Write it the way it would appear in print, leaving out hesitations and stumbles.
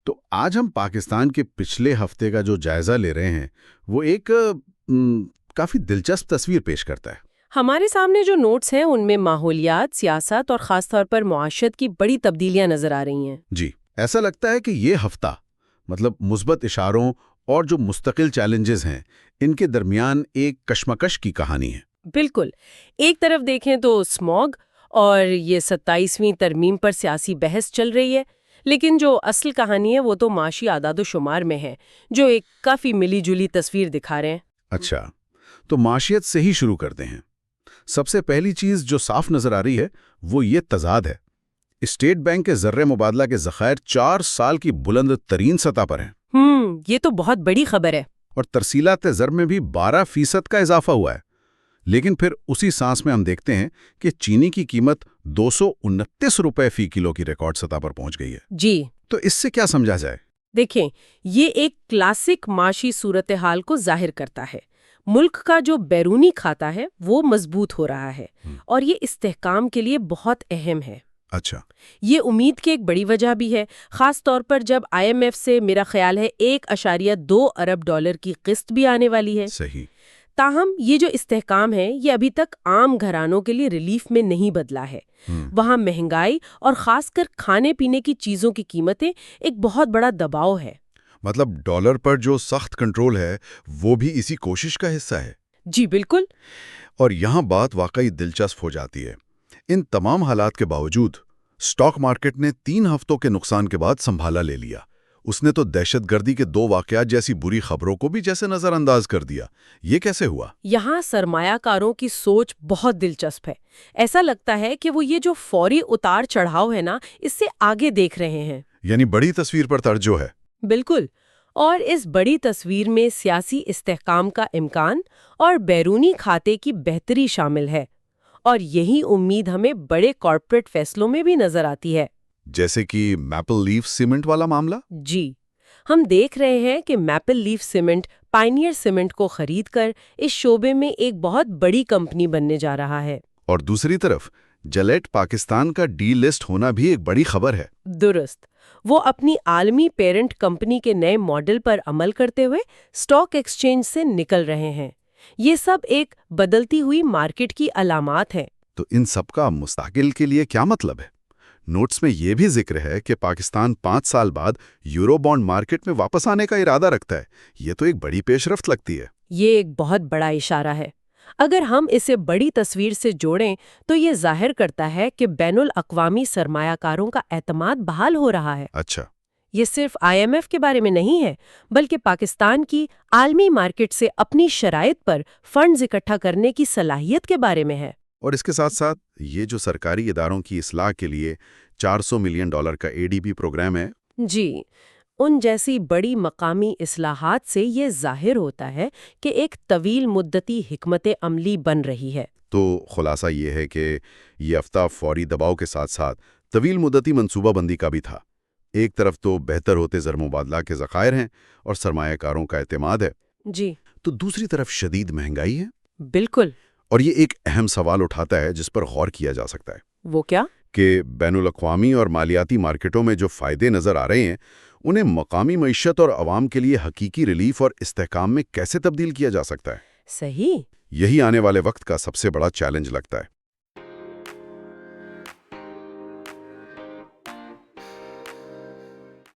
تو آج ہم پاکستان کے پچھلے ہفتے کا جو جائزہ لے رہے ہیں وہ ایک کافی دلچسپ تصویر پیش کرتا ہے۔ ہمارے سامنے جو نوٹس ہیں ان میں ماحولیات، سیاست اور خاص طور پر معاشرت کی بڑی تبدیلیاں نظر آ رہی ہیں۔ جی، ایسا لگتا ہے کہ یہ ہفتہ مثبت اشاروں اور جو مستقل چیلنجز ہیں ان کے درمیان ایک کشمکش کی کہانی ہے۔ بالکل، ایک طرف دیکھیں تو اسموگ اور یہ 27ویں ترمیم پر سیاسی بحث چل رہی ہے، لیکن جو اصل کہانی ہے وہ تو معاشی اعداد و شمار میں ہے، جو ایک کافی ملی جلی تصویر دکھا رہے ہیں۔ اچھا، تو معاشیت سے ہی شروع کرتے ہیں۔ سب سے پہلی چیز جو صاف نظر آ رہی ہے وہ یہ تضاد ہے۔ اسٹیٹ بینک کے زر مبادلہ کے ذخائر 4 سال کی بلند ترین سطح پر ہیں۔ یہ تو بہت بڑی خبر ہے۔ اور ترسیلات زر میں بھی 12% کا اضافہ ہوا ہے۔ لیکن پھر اسی سانس میں ہم دیکھتے ہیں کہ چینی کی قیمت 229 روپے فی کلو کی ریکارڈ سطح پر پہنچ گئی ہے۔ جی، تو اس سے کیا سمجھا جائے؟ دیکھیں، یہ ایک کلاسک معاشی صورتحال کو ظاہر کرتا ہے۔ ملک کا جو بیرونی کھاتا ہے وہ مضبوط ہو رہا ہے، اور یہ استحکام کے لیے بہت اہم ہے۔ اچھا، یہ امید کی ایک بڑی وجہ بھی ہے، خاص طور پر جب IMF سے میرا خیال ہے 1.2 ارب ڈالر کی قسط بھی آنے والی ہے۔ صحیح۔ تاہم یہ جو استحکام ہے یہ ابھی تک عام گھرانوں کے لیے ریلیف میں نہیں بدلا ہے۔ وہاں مہنگائی اور خاص کر کھانے پینے کی چیزوں کی قیمتیں ایک بہت بڑا دباؤ ہے۔ مطلب ڈالر پر جو سخت کنٹرول ہے وہ بھی اسی کوشش کا حصہ ہے۔ جی بالکل۔ اور یہاں بات واقعی دلچسپ ہو جاتی ہے۔ ان تمام حالات کے باوجود اسٹاک مارکیٹ نے 3 ہفتوں کے نقصان کے بعد سنبھالا لے لیا۔ اس نے تو دہشت گردی کے 2 واقعات جیسی بری خبروں کو بھی جیسے نظر انداز کر دیا۔ یہ کیسے ہوا؟ یہاں سرمایہ کاروں کی سوچ بہت دلچسپ ہے۔ ایسا لگتا ہے کہ وہ یہ جو فوری اتار چڑھاؤ ہے نا، اس سے آگے دیکھ رہے ہیں۔ یعنی بڑی تصویر پر توجہ ہے۔ بالکل، اور اس بڑی تصویر میں سیاسی استحکام کا امکان اور بیرونی کھاتے کی بہتری شامل ہے، اور یہی امید ہمیں بڑے کارپوریٹ فیصلوں میں بھی نظر آتی ہے۔ جیسے کہ میپل لیف سیمنٹ والا معاملہ؟ جی، ہم دیکھ رہے ہیں کہ maple leaf cement pioneer cement کو خرید کر اس شعبے میں ایک بہت بڑی کمپنی بننے جا رہا ہے۔ اور دوسری طرف جلیٹ پاکستان کا ڈی لسٹ ہونا بھی ایک بڑی خبر ہے۔ درست، وہ اپنی عالمی پیرنٹ کمپنی کے نئے ماڈل پر عمل کرتے ہوئے اسٹاک ایکسچینج سے نکل رہے ہیں۔ یہ سب ایک بدلتی ہوئی مارکیٹ کی علامات ہیں۔ تو ان سب کا مستقبل کے لیے کیا مطلب ہے؟ نوٹس میں یہ بھی ذکر ہے کہ پاکستان 5 سال بعد یورو بانڈ مارکیٹ میں واپس آنے کا ارادہ رکھتا ہے۔ یہ تو ایک بڑی پیش رفت لگتی ہے۔ یہ ایک بہت بڑا اشارہ ہے۔ اگر ہم اسے بڑی تصویر سے جوڑیں تو یہ ظاہر کرتا ہے کہ بین الاقوامی سرمایہ کاروں کا اعتماد بحال ہو رہا ہے۔ اچھا، یہ صرف IMF کے بارے میں نہیں ہے، بلکہ پاکستان کی عالمی مارکیٹ سے اپنی شرائط پر فنڈز اکٹھا کرنے کی صلاحیت کے بارے میں ہے۔ اور اس کے ساتھ ساتھ یہ جو سرکاری اداروں کی اصلاح کے لیے $400 ملین کا ADB پروگرام ہے۔ جی، ان جیسی بڑی مقامی اصلاحات سے یہ ظاہر ہوتا ہے کہ ایک طویل مدتی حکمت عملی بن رہی ہے۔ تو خلاصہ یہ ہے کہ یہ ہفتہ فوری دباؤ کے ساتھ ساتھ طویل مدتی منصوبہ بندی کا بھی تھا۔ ایک طرف تو بہتر ہوتے زر مبادلہ کے ذخائر ہیں اور سرمایہ کاروں کا اعتماد ہے، جی، تو دوسری طرف شدید مہنگائی ہے۔ بالکل۔ اور یہ ایک اہم سوال اٹھاتا ہے جس پر غور کیا جا سکتا ہے۔ وہ کیا؟ کہ بین الاقوامی اور مالیاتی مارکیٹوں میں جو فائدے نظر آ رہے ہیں انہیں مقامی معیشت اور عوام کے لیے حقیقی ریلیف اور استحکام میں کیسے تبدیل کیا جا سکتا ہے؟ صحیح۔ یہی آنے والے وقت کا سب سے بڑا چیلنج لگتا ہے۔